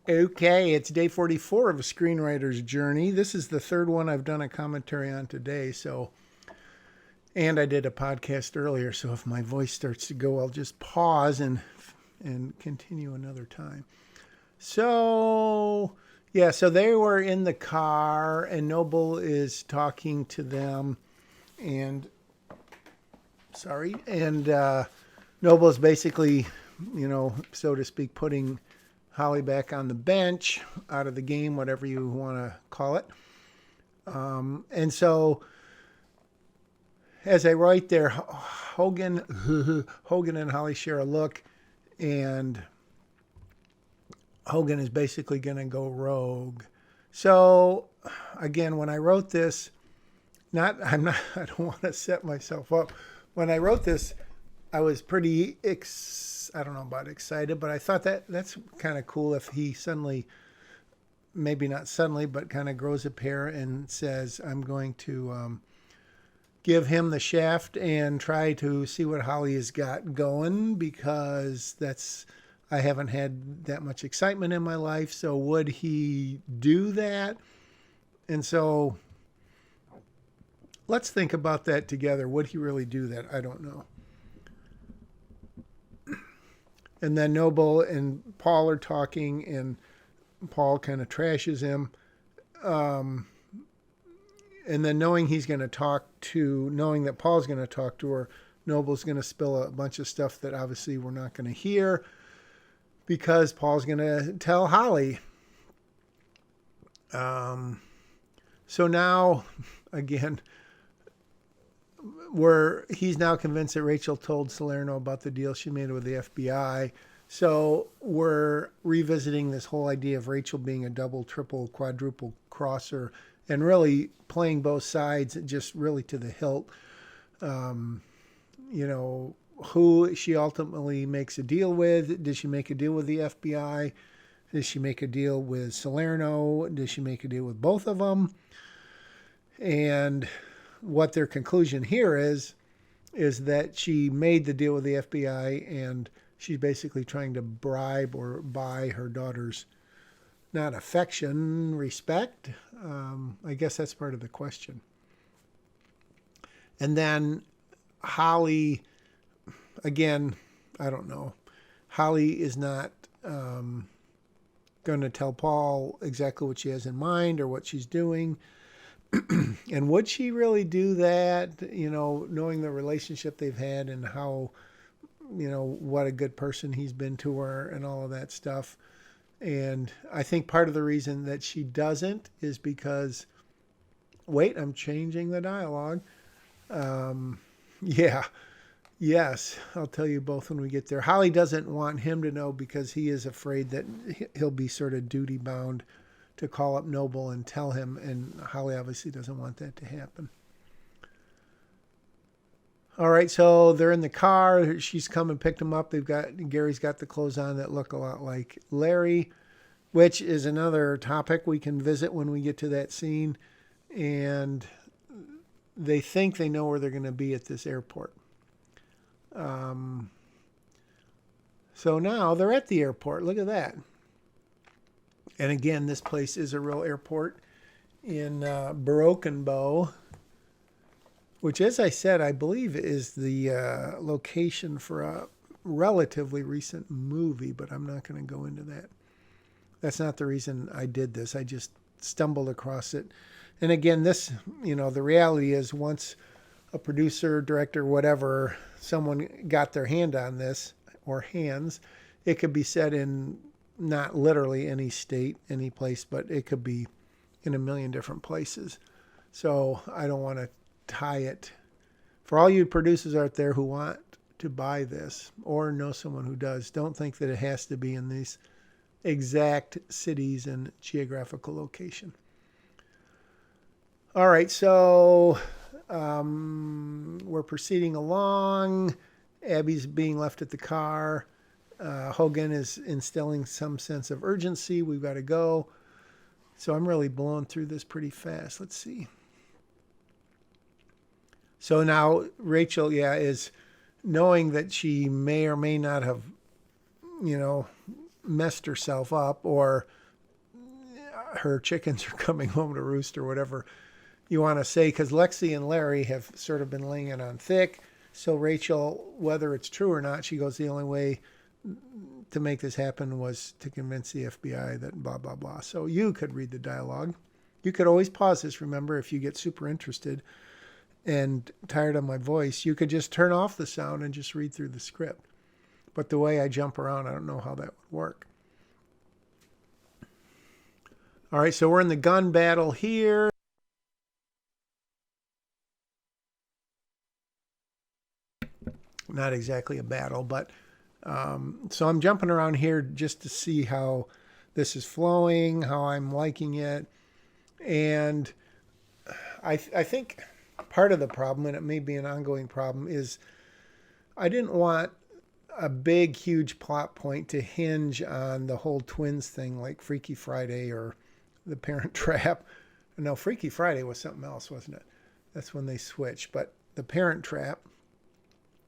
Okay, it's day 44 of a screenwriter's journey. This is the third one I've done a commentary on today. And I did a podcast earlier. So if my voice starts to go, I'll just pause and continue another time. So, yeah, so they were in the car, and Noble is talking to them. And, Noble is basically, so to speak, putting Holly back on the bench, out of the game, whatever you want to call it. And so, as I write there, Hogan and Holly share a look, and Hogan is basically going to go rogue. So, again, when I wrote this, I don't want to set myself up. When I wrote this, I was pretty, I don't know about excited, but I thought that's kind of cool if he suddenly, maybe not suddenly, but kind of grows a pair and says, I'm going to give him the shaft and try to see what Holly has got going, because I haven't had that much excitement in my life. So would he do that? And so let's think about that together. Would he really do that? I don't know. And then Noble and Paul are talking, and Paul kind of trashes him. And then knowing that Paul's going to talk to her, Noble's going to spill a bunch of stuff that obviously we're not going to hear, because Paul's going to tell Holly. So now, again, he's now convinced that Rachel told Salerno about the deal she made with the FBI. So we're revisiting this whole idea of Rachel being a double, triple, quadruple crosser, and really playing both sides just really to the hilt. Who she ultimately makes a deal with. Did she make a deal with the FBI? Did she make a deal with Salerno? Did she make a deal with both of them? And what their conclusion here is that she made the deal with the FBI, and she's basically trying to bribe or buy her daughter's, not affection, respect. I guess that's part of the question. And then Holly, again, I don't know. Holly is not going to tell Paul exactly what she has in mind or what she's doing. And would she really do that, knowing the relationship they've had and how, what a good person he's been to her and all of that stuff. And I think part of the reason that she doesn't is because, wait, I'm changing the dialogue. Yeah, yes, I'll tell you both when we get there. Holly doesn't want him to know because he is afraid that he'll be sort of duty bound to call up Noble and tell him, and Holly obviously doesn't want that to happen. All right, so they're in the car. She's come and picked him up. Gary's got the clothes on that look a lot like Larry, which is another topic we can visit when we get to that scene. And they think they know where they're going to be at this airport. So now they're at the airport. Look at that. And again, this place is a real airport in Broken Bow, which, as I said, I believe is the location for a relatively recent movie, but I'm not going to go into that. That's not the reason I did this. I just stumbled across it. And again, this, the reality is once a producer, director, whatever, someone got their hand on this, or hands, it could be set in not literally any state, any place, but it could be in a million different places. So I don't want to tie it. For all you producers out there who want to buy this or know someone who does, don't think that it has to be in these exact cities and geographical location. All right, so we're proceeding along. Abby's being left at the car. Hogan is instilling some sense of urgency. We've got to go. So I'm really blowing through this pretty fast. Let's see. So now Rachel, is knowing that she may or may not have, messed herself up, or her chickens are coming home to roost, or whatever you want to say, because Lexi and Larry have sort of been laying it on thick. So Rachel, whether it's true or not, she goes, the only way to make this happen was to convince the FBI that blah, blah, blah. So you could read the dialogue. You could always pause this, remember, if you get super interested and tired of my voice, you could just turn off the sound and just read through the script. But the way I jump around, I don't know how that would work. All right, so we're in the gun battle here. Not exactly a battle, but so I'm jumping around here just to see how this is flowing, how I'm liking it. And I think part of the problem, and it may be an ongoing problem, is I didn't want a big, huge plot point to hinge on the whole twins thing, like Freaky Friday or The Parent Trap. No, Freaky Friday was something else, wasn't it? That's when they switched. But The Parent Trap,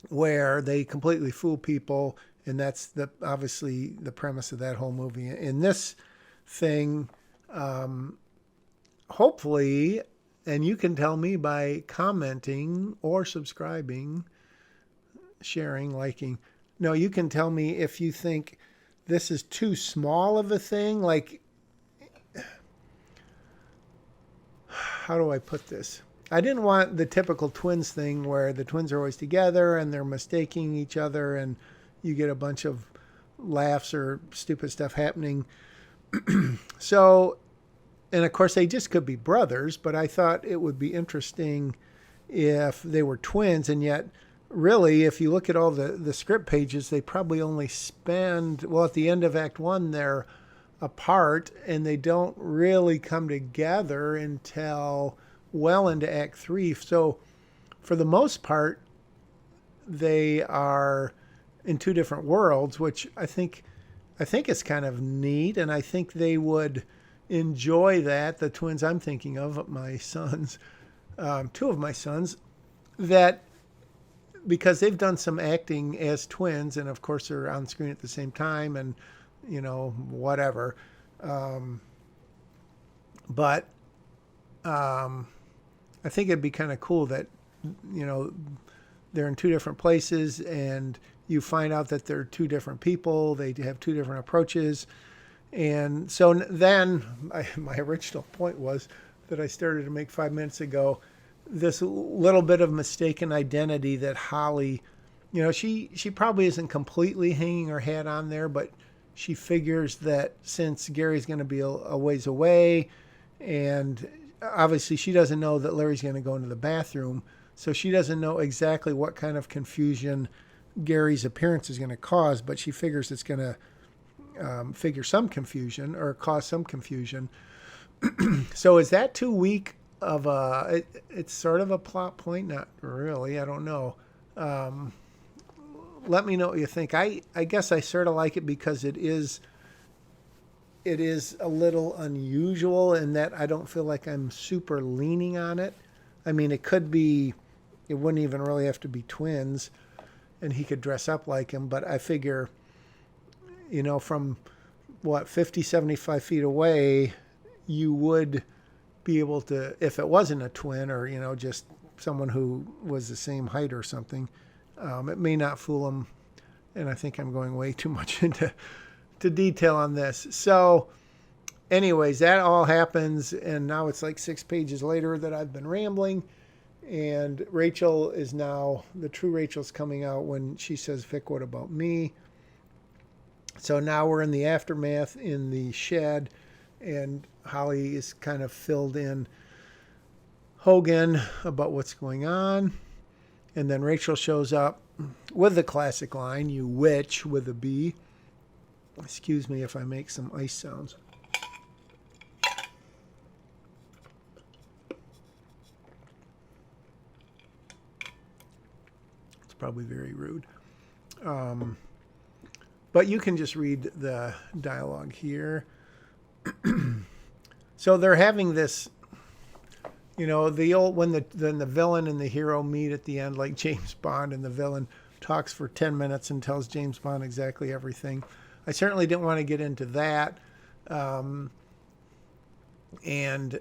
where they completely fool people, and that's obviously the premise of that whole movie. In this thing, hopefully, and you can tell me by commenting or subscribing, sharing, liking. No, you can tell me if you think this is too small of a thing. Like, how do I put this? I didn't want the typical twins thing where the twins are always together and they're mistaking each other and you get a bunch of laughs or stupid stuff happening. So, and of course they just could be brothers, but I thought it would be interesting if they were twins. And yet, really, if you look at all the script pages, they probably only spend, well, at the end of Act 1, they're apart and they don't really come together until well into Act 3. So for the most part, they are in two different worlds, which I think is kind of neat. And I think they would enjoy that. The twins I'm thinking of, my sons, two of my sons, that because they've done some acting as twins, and of course they're on screen at the same time and, you know, whatever. But I think it'd be kind of cool that, you know, they're in two different places and you find out that they're two different people. They have two different approaches. And so then my original point was that I started to make 5 minutes ago, this little bit of mistaken identity that Holly, you know, she probably isn't completely hanging her hat on there, but she figures that since Gary's going to be a ways away, and obviously she doesn't know that Larry's going to go into the bathroom, so she doesn't know exactly what kind of confusion Gary's appearance is going to cause, but she figures it's going to figure some confusion or cause some confusion. So is that too weak of it's sort of a plot point? Not really. I don't know. Let me know what you think. I guess I sort of like it because it is a little unusual in that I don't feel like I'm super leaning on it. I mean, it wouldn't even really have to be twins and he could dress up like him, but I figure, you know, from 50, 75 feet away, you would be able to, if it wasn't a twin or, you know, just someone who was the same height or something, it may not fool them. And I think I'm going way too much into detail on this. So anyways, that all happens. And now it's like 6 pages later that I've been rambling. And Rachel is now, the true Rachel's coming out when she says, Vic, what about me? So now we're in the aftermath in the shed. And Holly is kind of filled in Hogan about what's going on. And then Rachel shows up with the classic line, you witch, with a B. Excuse me if I make some ice sounds. It's probably very rude. But you can just read the dialogue here. So they're having this, you know, when the villain and the hero meet at the end, like James Bond, and the villain talks for 10 minutes and tells James Bond exactly everything. I certainly didn't want to get into that. And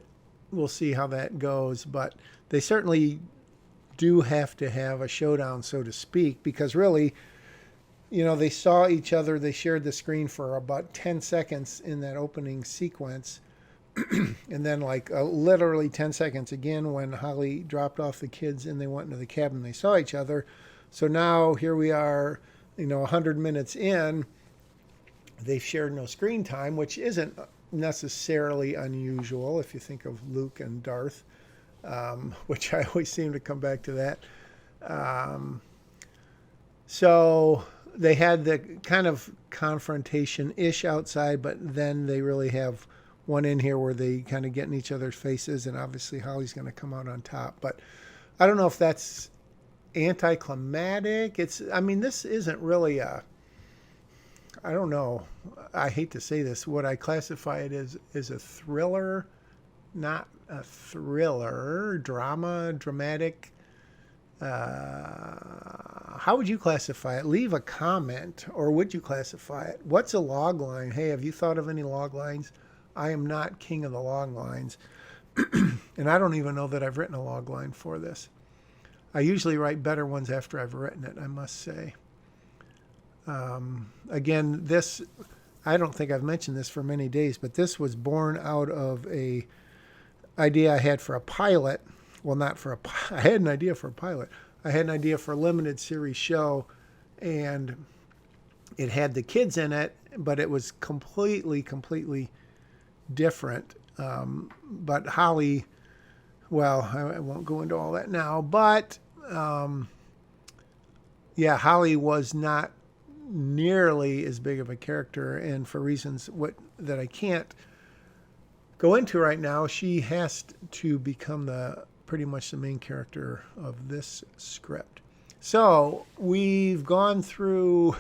we'll see how that goes. But they certainly do have to have a showdown, so to speak, because really, they saw each other. They shared the screen for about 10 seconds in that opening sequence. And then literally 10 seconds again when Holly dropped off the kids and they went into the cabin. They saw each other. So now here we are, 100 minutes in. They've shared no screen time, which isn't necessarily unusual if you think of Luke and Darth, which I always seem to come back to that. So they had the kind of confrontation-ish outside, but then they really have one in here where they kind of get in each other's faces, and obviously Holly's going to come out on top. But I don't know if that's anticlimactic. This isn't really I don't know. I hate to say this. What I classify it as is a thriller, not a thriller, dramatic. How would you classify it? Leave a comment, or would you classify it? What's a log line? Hey, have you thought of any log lines? I am not king of the log lines. And I don't even know that I've written a log line for this. I usually write better ones after I've written it, I must say. Again, this, I don't think I've mentioned this for many days, but this was born out of a idea I had for a pilot. Well, not for I had an idea for a pilot. I had an idea for a limited series show, and it had the kids in it, but it was completely different. But Holly, well, I won't go into all that now, but Holly was not nearly as big of a character, and for reasons that I can't go into right now, she has to become pretty much the main character of this script. So we've gone through,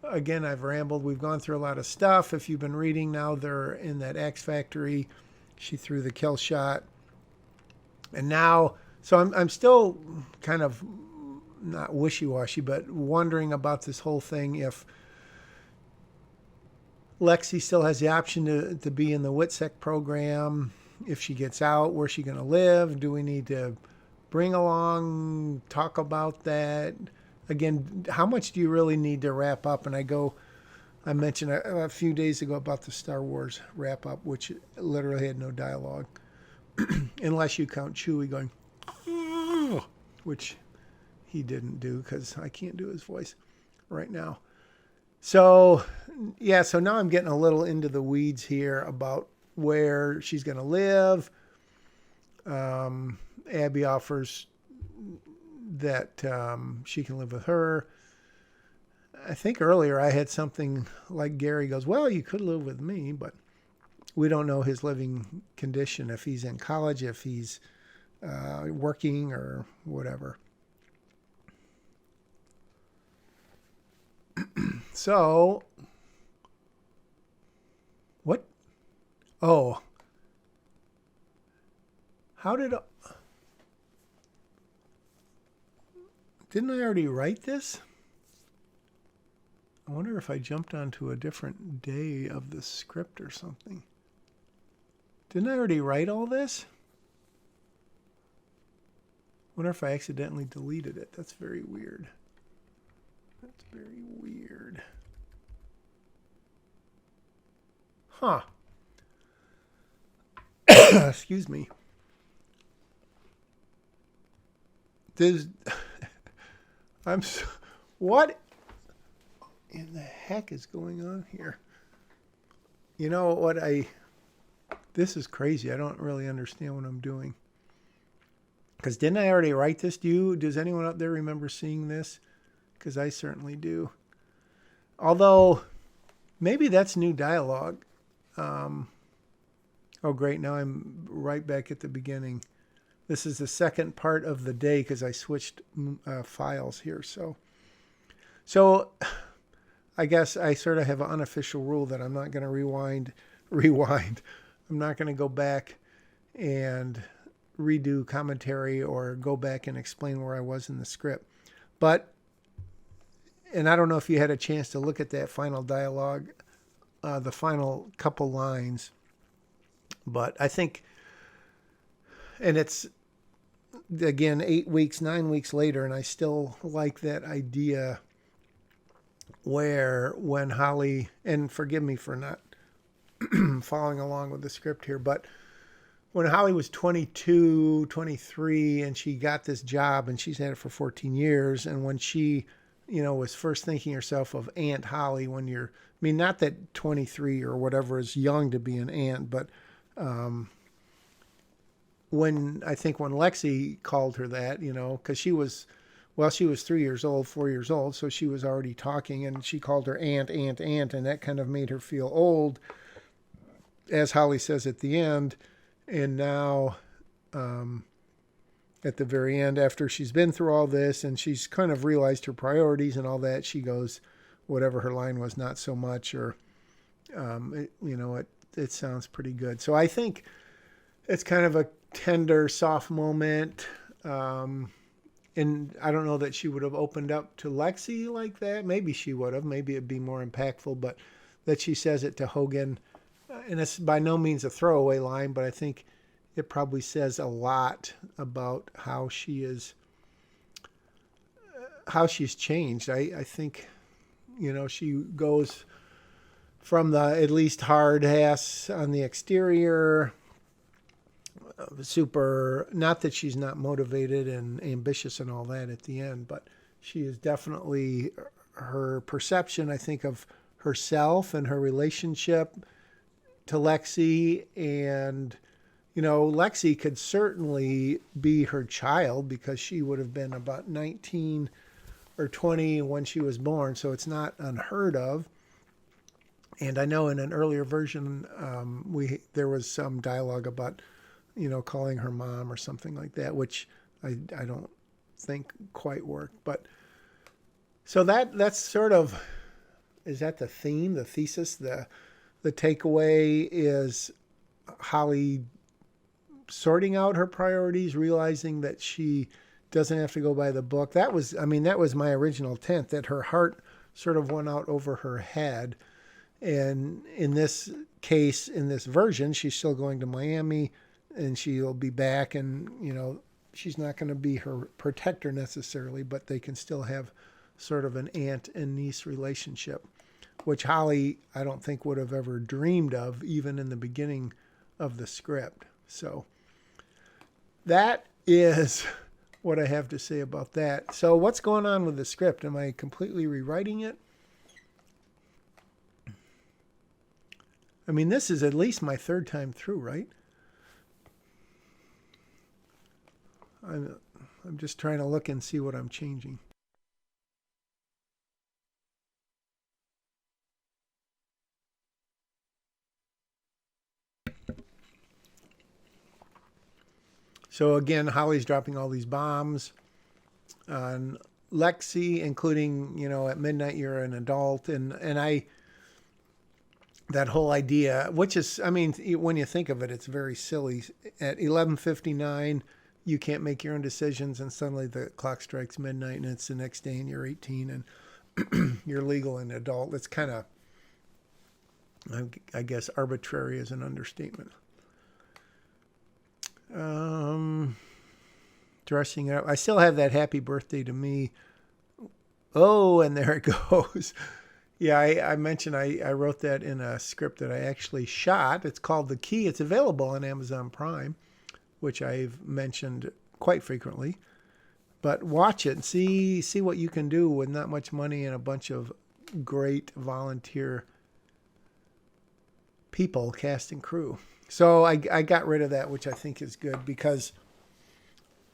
again, I've rambled. We've gone through a lot of stuff. If you've been reading now, they're in that Axe factory. She threw the kill shot. And now, so I'm still kind of not wishy-washy, but wondering about this whole thing. If Lexi still has the option to be in the WITSEC program, if she gets out, where's she going to live? Do we need to bring along, talk about that? Again, how much do you really need to wrap up? And I mentioned a few days ago about the Star Wars wrap up, which literally had no dialogue, unless you count Chewie going, "Oh," which he didn't do because I can't do his voice right now. So now I'm getting a little into the weeds here about where she's going to live. Abby offers that she can live with her. I think earlier I had something like Gary goes, well, you could live with me, but we don't know his living condition, if he's in college, if he's working or whatever. So, what? Oh, how did... Didn't I already write this? I wonder if I jumped onto a different day of the script or something. Didn't I already write all this? I wonder if I accidentally deleted it. That's very weird. That's very weird. Huh. Excuse me. What in the heck is going on here? You know what this is crazy. I don't really understand what I'm doing. Because didn't I already write this? Does anyone out there remember seeing this? Because I certainly do. Although, maybe that's new dialogue. Oh, great. Now I'm right back at the beginning. This is the second part of the day because I switched files here. So I guess I sort of have an unofficial rule that I'm not going to rewind. I'm not going to go back and redo commentary or go back and explain where I was in the script. But and I don't know if you had a chance to look at that final dialogue, the final couple lines, but I think, and it's again 8 weeks, 9 weeks later, and I still like that idea where when Holly, and forgive me for not following along with the script here, but when Holly was 22, 23, and she got this job, and she's had it for 14 years, and when she, was first thinking herself of Aunt Holly, when you're, I mean, not that 23 or whatever is young to be an aunt, but when Lexi called her that, because she was 3 years old, 4 years old, so she was already talking, and she called her aunt, and that kind of made her feel old, as Holly says at the end. And now, at the very end, after she's been through all this and she's kind of realized her priorities and all that, she goes, whatever her line was, not so much, or, it sounds pretty good. So I think it's kind of a tender, soft moment. And I don't know that she would have opened up to Lexi like that. Maybe she would have. Maybe it'd be more impactful, but that she says it to Hogan. And it's by no means a throwaway line, but I think it probably says a lot about how she's changed. I think, she goes from the at least hard ass on the exterior, super, not that she's not motivated and ambitious and all that at the end, but she is definitely, her perception, I think, of herself and her relationship to Lexi, and Lexi could certainly be her child because she would have been about 19 or 20 when she was born, so it's not unheard of. And I know in an earlier version, there was some dialogue about calling her mom or something like that, which I don't think quite worked. But so that's sort of, is that the theme, the thesis, the takeaway is Holly sorting out her priorities, realizing that she doesn't have to go by the book. That was my original intent, that her heart sort of went out over her head. And in this case, in this version, she's still going to Miami and she'll be back, and, she's not going to be her protector necessarily, but they can still have sort of an aunt and niece relationship, which Holly, I don't think, would have ever dreamed of, even in the beginning of the script. So that is what I have to say about that. So what's going on with the script? Am I completely rewriting it? I mean, this is at least my third time through, right? I'm just trying to look and see what I'm changing. So again, Holly's dropping all these bombs on Lexi, including, at midnight you're an adult, and that whole idea, which is, I mean, when you think of it, it's very silly. At 11:59, you can't make your own decisions, and suddenly the clock strikes midnight, and it's the next day, and you're 18, and you're legal and adult. It's kind of, I guess, arbitrary is an understatement. Dressing up. I still have that happy birthday to me. Oh, and there it goes. Yeah, I mentioned I wrote that in a script that I actually shot. It's called The Key. It's available on Amazon Prime, which I've mentioned quite frequently. But watch it and see what you can do with not much money and a bunch of great volunteer people, cast and crew. So I got rid of that, which I think is good, because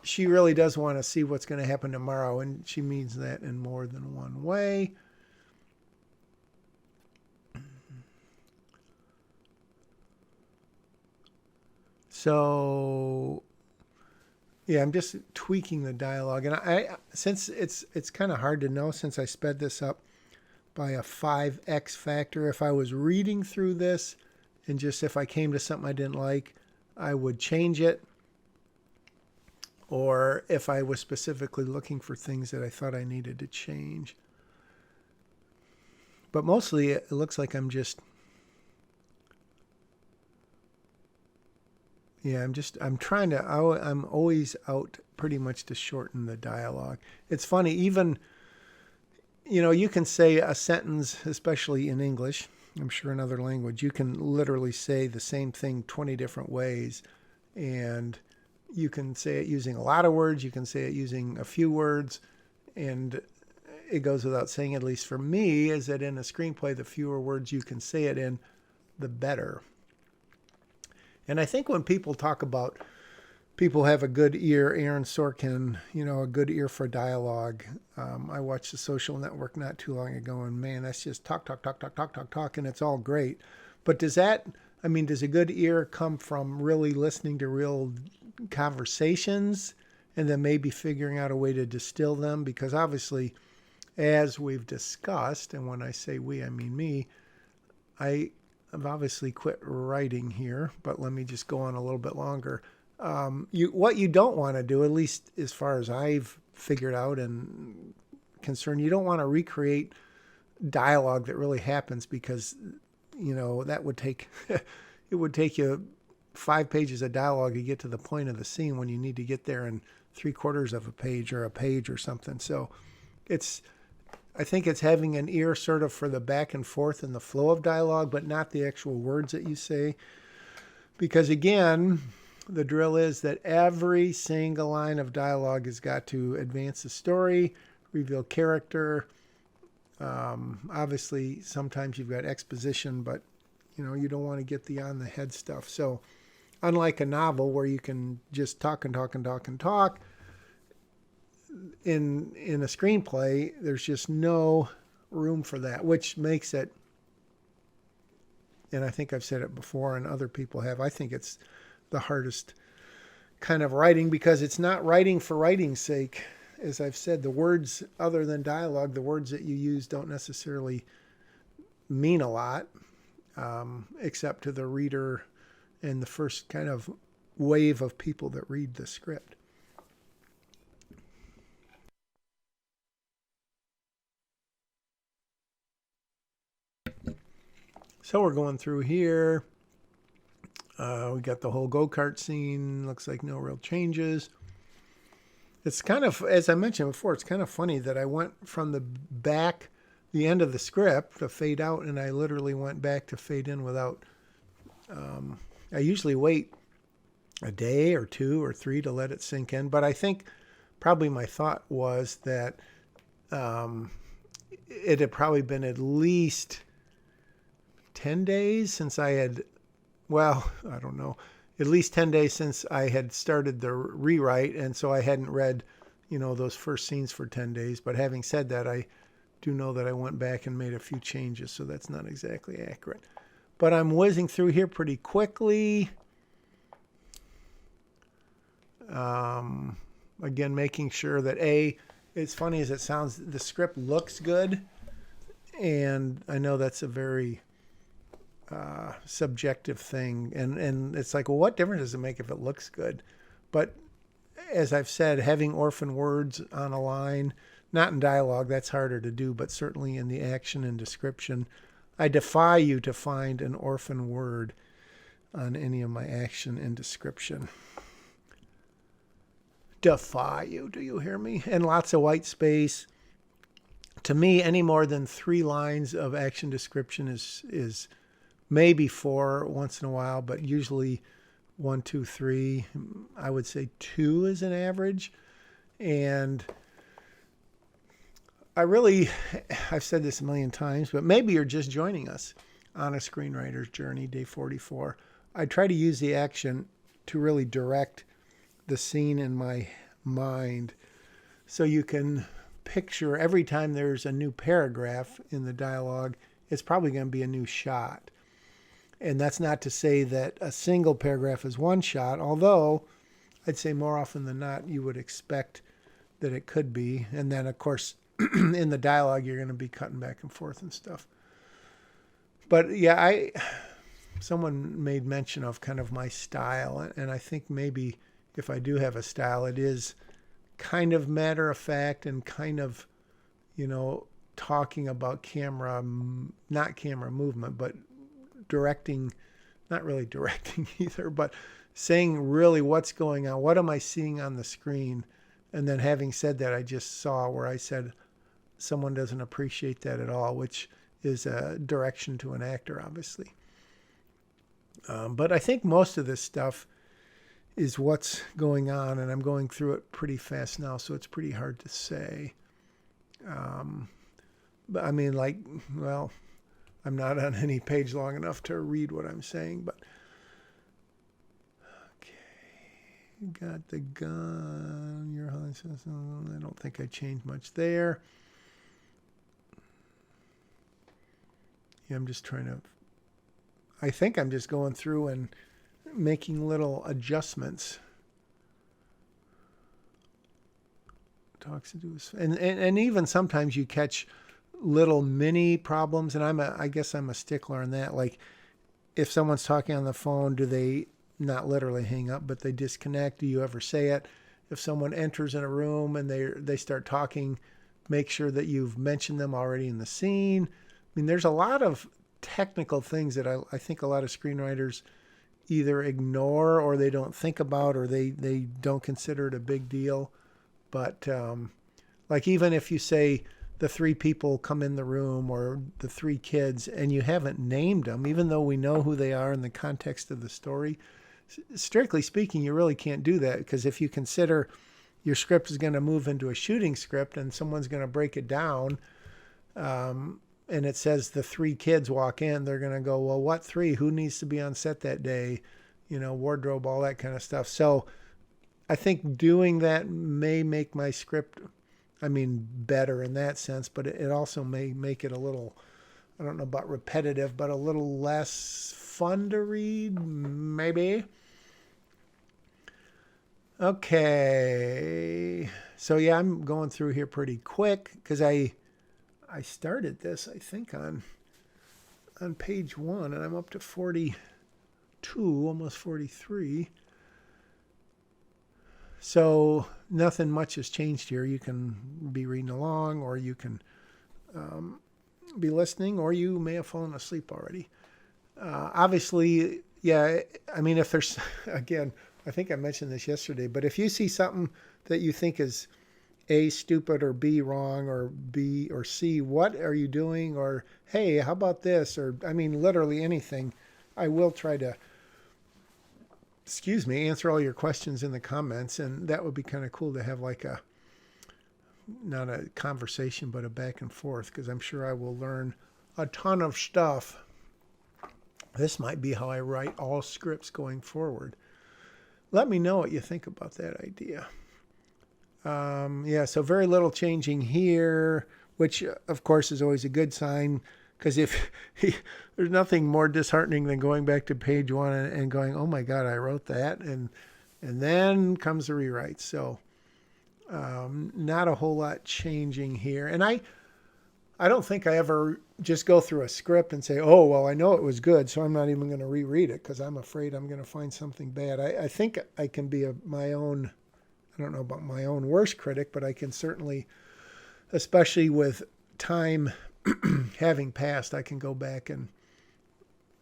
she really does want to see what's going to happen tomorrow, and she means that in more than one way. So, yeah, I'm just tweaking the dialogue, and I since it's kind of hard to know, since I sped this up by a 5x factor. If I was reading through this, and just if I came to something I didn't like, I would change it. Or if I was specifically looking for things that I thought I needed to change. But mostly it looks like I'm just, yeah, I'm always out pretty much to shorten the dialogue. It's funny, even, you can say a sentence, especially in English, I'm sure in other language, you can literally say the same thing 20 different ways. And you can say it using a lot of words, you can say it using a few words. And it goes without saying, at least for me, is that in a screenplay, the fewer words you can say it in, the better. And I think when people talk about people have a good ear, Aaron Sorkin, a good ear for dialogue. I watched The Social Network not too long ago, and man, that's just talk, talk, talk, talk, talk, talk, talk, and it's all great. But does a good ear come from really listening to real conversations and then maybe figuring out a way to distill them? Because obviously, as we've discussed, and when I say we, I mean me, I've obviously quit writing here, but let me just go on a little bit longer. What you don't want to do, at least as far as I've figured out and concerned, you don't want to recreate dialogue that really happens, because that would take it would take you 5 pages of dialogue to get to the point of the scene when you need to get there in 3/4 of a page or a page or something. So I think it's having an ear sort of for the back and forth and the flow of dialogue, but not the actual words that you say. Because again, the drill is that every single line of dialogue has got to advance the story, reveal character. Obviously, sometimes you've got exposition, but you don't want to get the on the head stuff. So unlike a novel where you can just talk and talk and talk and talk, in a screenplay, there's just no room for that, which makes it, and I think I've said it before and other people have, I think it's the hardest kind of writing, because it's not writing for writing's sake. As I've said, the words other than dialogue, the words that you use don't necessarily mean a lot, except to the reader and the first kind of wave of people that read the script. So we're going through here. We got the whole go-kart scene. Looks like no real changes. It's kind of, as I mentioned before, it's kind of funny that I went from the end of the script to fade out, and I literally went back to fade in without, I usually wait a day or 2 or 3 to let it sink in. But I think probably my thought was that it had probably been at least 10 days since I had, well, I don't know, at least 10 days since I had started the rewrite. And so I hadn't read, those first scenes for 10 days. But having said that, I do know that I went back and made a few changes. So that's not exactly accurate. But I'm whizzing through here pretty quickly. Again, making sure that as funny as it sounds, the script looks good. And I know that's a very subjective thing, and it's like, well, what difference does it make if it looks good? But as I've said, having orphan words on a line, not in dialogue, that's harder to do, but certainly in the action and description, I defy you to find an orphan word on any of my action and description. Defy you, do you hear me? And lots of white space. To me, any more than 3 lines of action description is maybe 4 once in a while, but usually 1, 2, 3. I would say 2 is an average. And I've said this a million times, but maybe you're just joining us on a screenwriter's journey, day 44. I try to use the action to really direct the scene in my mind, so you can picture every time there's a new paragraph in the dialogue, it's probably going to be a new shot. And that's not to say that a single paragraph is one shot, although I'd say more often than not, you would expect that it could be. And then, of course, in the dialogue, you're going to be cutting back and forth and stuff. But yeah, someone made mention of kind of my style. And I think maybe if I do have a style, it is kind of matter of fact and kind of, talking about camera, not camera movement, but directing, not really directing either, but saying really what's going on. What am I seeing on the screen? And then having said that, I just saw where I said someone doesn't appreciate that at all, which is a direction to an actor, obviously. But I think most of this stuff is what's going on, and I'm going through it pretty fast now, so it's pretty hard to say. But I mean, like, well, I'm not on any page long enough to read what I'm saying, but okay, got the gun. Your I don't think I changed much there. Yeah, I'm just trying to. I think I'm just going through and making little adjustments. Talks to do with, and even sometimes you catch little mini problems, and I guess I'm a stickler on that. Like if someone's talking on the phone, do they not literally hang up, but they disconnect? Do you ever say it? If someone enters in a room and they start talking, make sure that you've mentioned them already in the scene. I mean, there's a lot of technical things that I think a lot of screenwriters either ignore or they don't think about, or they don't consider it a big deal. But like even if you say the 3 people come in the room or the 3 kids and you haven't named them, even though we know who they are in the context of the story, strictly speaking, you really can't do that, because if you consider your script is going to move into a shooting script and someone's going to break it down, and it says the 3 kids walk in, they're going to go, well, what 3? Who needs to be on set that day? You know, wardrobe, all that kind of stuff. So I think doing that may make my script, I mean, better in that sense, but it also may make it a little, I don't know about repetitive, but a little less fun to read, maybe. Okay. So yeah, I'm going through here pretty quick because I started this, I think, on page 1, and I'm up to 42, almost 43. So nothing much has changed here. You can be reading along, or you can be listening, or you may have fallen asleep already. Obviously, yeah, I mean, if there's, again, I think I mentioned this yesterday, but if you see something that you think is A, stupid, or B, wrong, or B or C, what are you doing? Or, hey, how about this? Or, I mean, literally anything. I will try to, answer all your questions in the comments. And that would be kind of cool to have like not a conversation, but a back and forth, because I'm sure I will learn a ton of stuff. This might be how I write all scripts going forward. Let me know what you think about that idea. Yeah, so very little changing here, which of course is always a good sign, because if there's nothing more disheartening than going back to page 1 and going, oh my God, I wrote that, and then comes the rewrite. So not a whole lot changing here, and I don't think I ever just go through a script and say, oh well, I know it was good, so I'm not even going to reread it because I'm afraid I'm going to find something bad. I think I can be my own. I don't know about my own worst critic, but I can certainly, especially with time having passed, I can go back and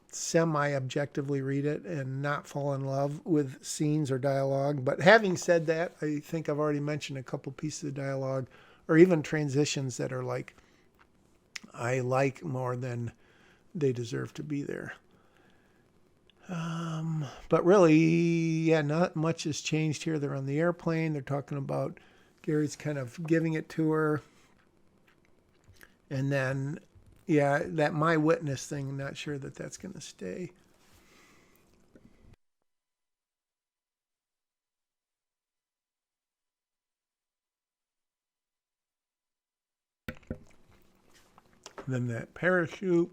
semi-objectively read it and not fall in love with scenes or dialogue. But having said that, I think I've already mentioned a couple pieces of dialogue or even transitions that are like, I like more than they deserve to be there. But really, yeah, not much has changed here. They're on the airplane. They're talking about Gary's kind of giving it to her. And then, yeah, that my witness thing, I'm not sure that that's going to stay. Then that parachute.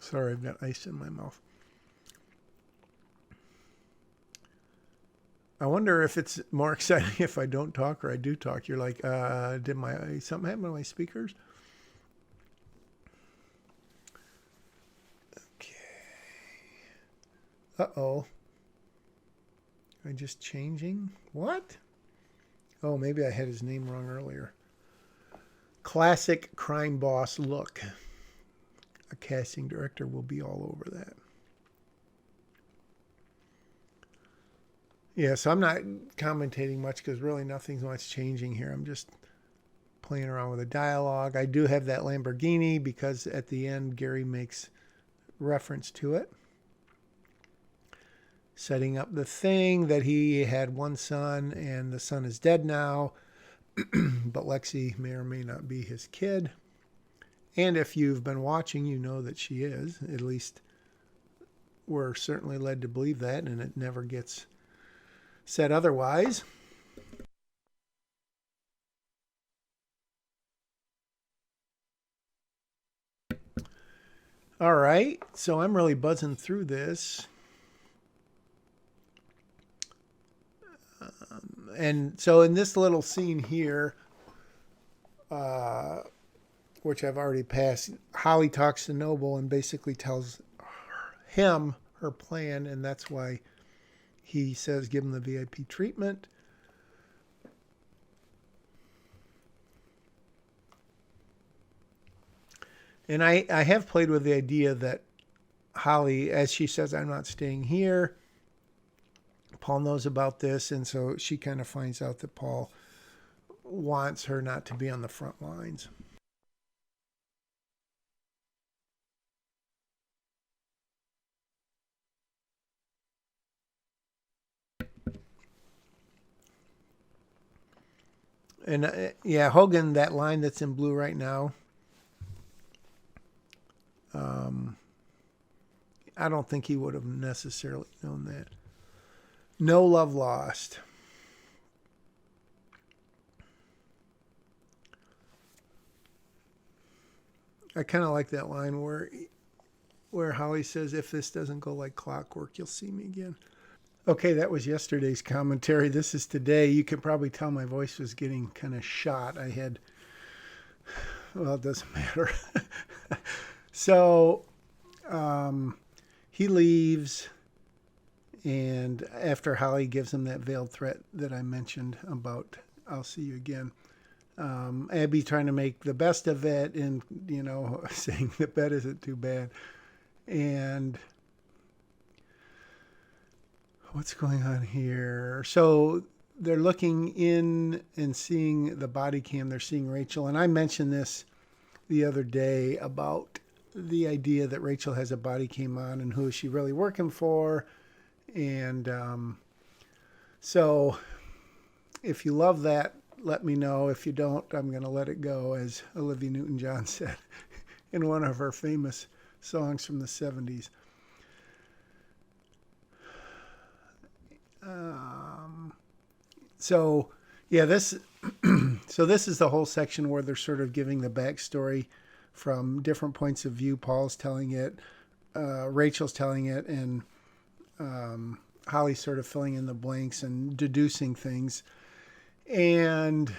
Sorry, I've got ice in my mouth. I wonder if it's more exciting if I don't talk or I do talk. You're like, did something happen to my speakers? Okay. Uh-oh. Am I just changing? What? Oh, maybe I had his name wrong earlier. classic crime boss look. A casting director will be all over that. Yeah, so I'm not commentating much because really nothing's much changing here. I'm just playing around with the dialogue. I do have that Lamborghini because at the end Gary makes reference to it. Setting up the thing that he had one son and the son is dead now, but Lexi may or may not be his kid. And if you've been watching, you know that she is. At least we're certainly led to believe that, and it never gets said otherwise. All right, so I'm really buzzing through this. And so in this little scene here, which I've already passed, Holly talks to Noble and basically tells him her plan, and that's why he says give him the VIP treatment. And I have played with the idea that Holly, as she says, I'm not staying here. Paul knows about this, and so she kind of finds out that Paul wants her not to be on the front lines. And yeah, Hogan, that line that's in blue right now, I don't think he would have necessarily known that. No love lost. I kind of like that line where Holly says, if this doesn't go like clockwork, you'll see me again. Okay, that was yesterday's commentary. This is today. You can probably tell my voice was getting kind of shot. Well, it doesn't matter. So he leaves, and after Holly gives him that veiled threat that I mentioned about, I'll see you again. Abby trying to make the best of it and, saying the bet isn't too bad. And what's going on here? So they're looking in and seeing the body cam. They're seeing Rachel. And I mentioned this the other day about the idea that Rachel has a body cam on and who is she really working for. And so if you love that, let me know. If you don't, I'm going to let it go, as Olivia Newton-John said in one of her famous songs from the 70s. So this is the whole section where they're sort of giving the backstory from different points of view. Paul's telling it, Rachel's telling it, and Holly's sort of filling in the blanks and deducing things. And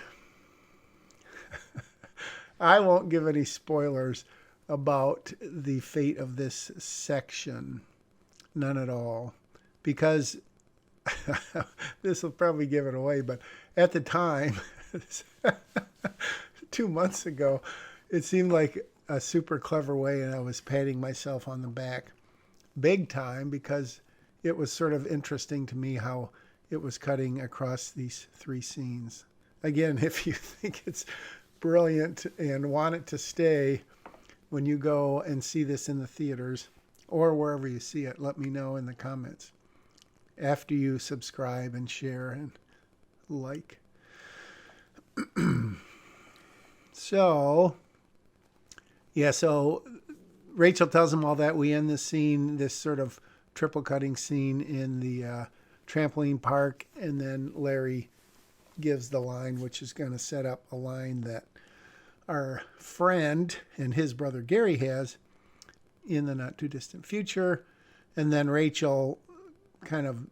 I won't give any spoilers about the fate of this section. None at all. Because this will probably give it away, but at the time, 2 months ago, it seemed like a super clever way, and I was patting myself on the back big time because it was sort of interesting to me how it was cutting across these three scenes. Again, if you think it's brilliant and want it to stay when you go and see this in the theaters or wherever you see it, let me know in the comments after you subscribe and share and like. So Rachel tells him all that. We end the scene, this sort of triple cutting scene in the trampoline park, and then Larry gives the line, which is going to set up a line that our friend and his brother Gary has in the not too distant future. And then Rachel kind of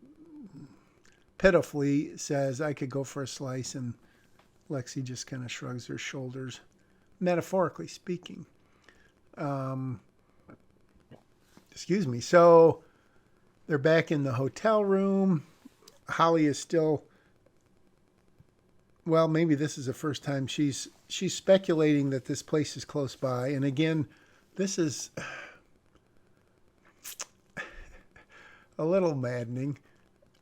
pitifully says, I could go for a slice, and Lexi just kind of shrugs her shoulders, metaphorically speaking. Excuse me. So they're back in the hotel room. Holly is still, well, maybe this is the first time she's she's speculating that this place is close by. And again, this is a little maddening.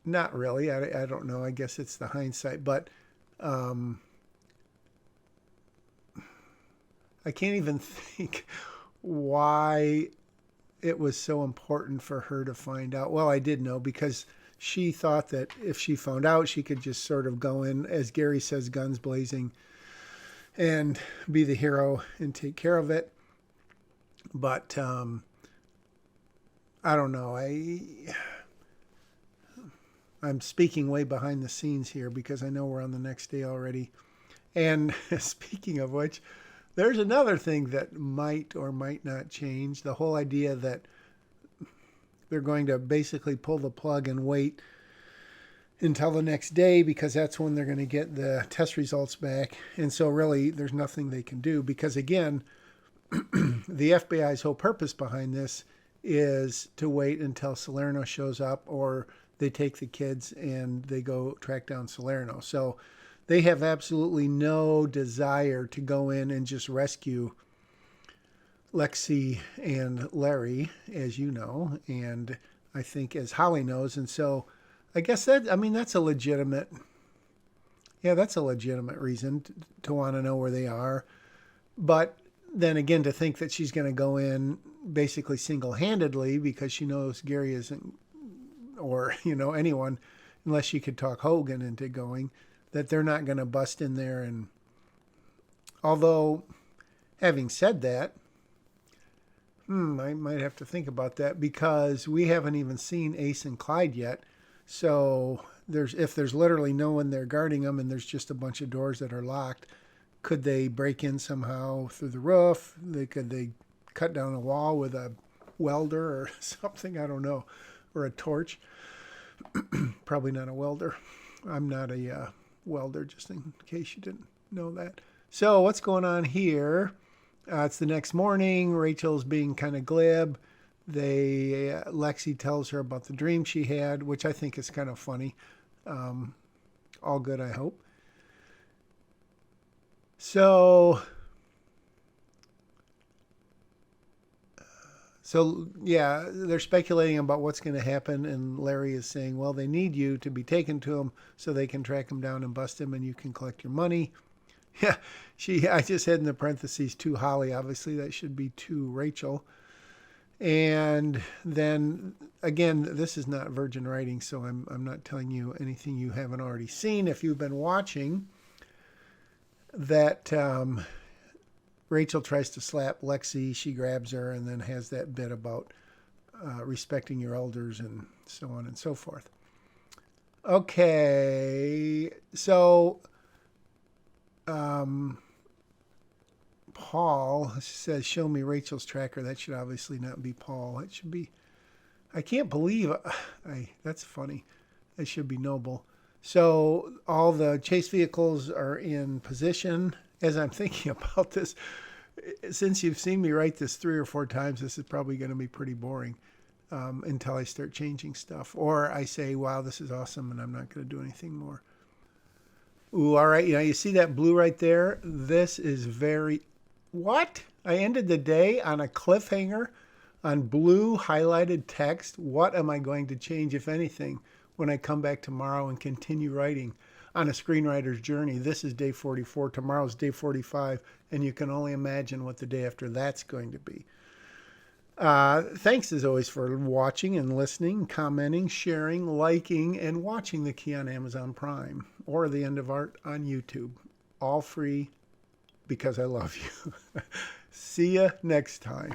Not really. I don't know. I guess it's the hindsight. But I can't even think why it was so important for her to find out. Well, I did know, because she thought that if she found out, she could just sort of go in, as Gary says, guns blazing, and be the hero and take care of it. But I don't know. I'm speaking way behind the scenes here because I know we're on the next day already. And speaking of which, there's another thing that might or might not change. The whole idea that they're going to basically pull the plug and wait until the next day, because that's when they're going to get the test results back. And so really there's nothing they can do, because again, the FBI's whole purpose behind this is to wait until Salerno shows up, or they take the kids and they go track down Salerno. So they have absolutely no desire to go in and just rescue Lexi and Larry, as you know, and I think as Holly knows. And so I guess that's a legitimate reason to want to know where they are. But then again, to think that she's going to go in basically single-handedly because she knows Gary isn't, or, anyone, unless she could talk Hogan into going, that they're not going to bust in there. And although, having said that, I might have to think about that, because we haven't even seen Ace and Clyde yet. So if there's literally no one there guarding them and there's just a bunch of doors that are locked, could they break in somehow through the roof? Could they cut down a wall with a welder or something? I don't know. Or a torch. Probably not a welder. I'm not a welder, just in case you didn't know that. So what's going on here? It's the next morning. Rachel's being kind of glib. Lexi tells her about the dream she had, which I think is kind of funny. All good, I hope. So yeah, they're speculating about what's going to happen, and Larry is saying, well, they need you to be taken to him so they can track him down and bust him, and you can collect your money. Yeah, I just had in the parentheses to Holly. Obviously, that should be to Rachel. And then, again, this is not virgin writing, so I'm not telling you anything you haven't already seen. If you've been watching, that Rachel tries to slap Lexi, she grabs her, and then has that bit about respecting your elders and so on and so forth. Okay, so Paul says, show me Rachel's tracker. That should obviously not be Paul. It should be, I can't believe, that's funny. It should be Noble. So all the chase vehicles are in position. As I'm thinking about this, since you've seen me write this 3 or 4 times, this is probably going to be pretty boring until I start changing stuff. Or I say, wow, this is awesome, and I'm not going to do anything more. Ooh, all right. You see that blue right there? This is what? I ended the day on a cliffhanger on blue highlighted text. What am I going to change, if anything, when I come back tomorrow and continue writing on a screenwriter's journey? This is day 44. Tomorrow's day 45. And you can only imagine what the day after that's going to be. Thanks, as always, for watching and listening, commenting, sharing, liking, and watching The Key on Amazon Prime or The End of Art on YouTube. All free, because I love you. See ya next time.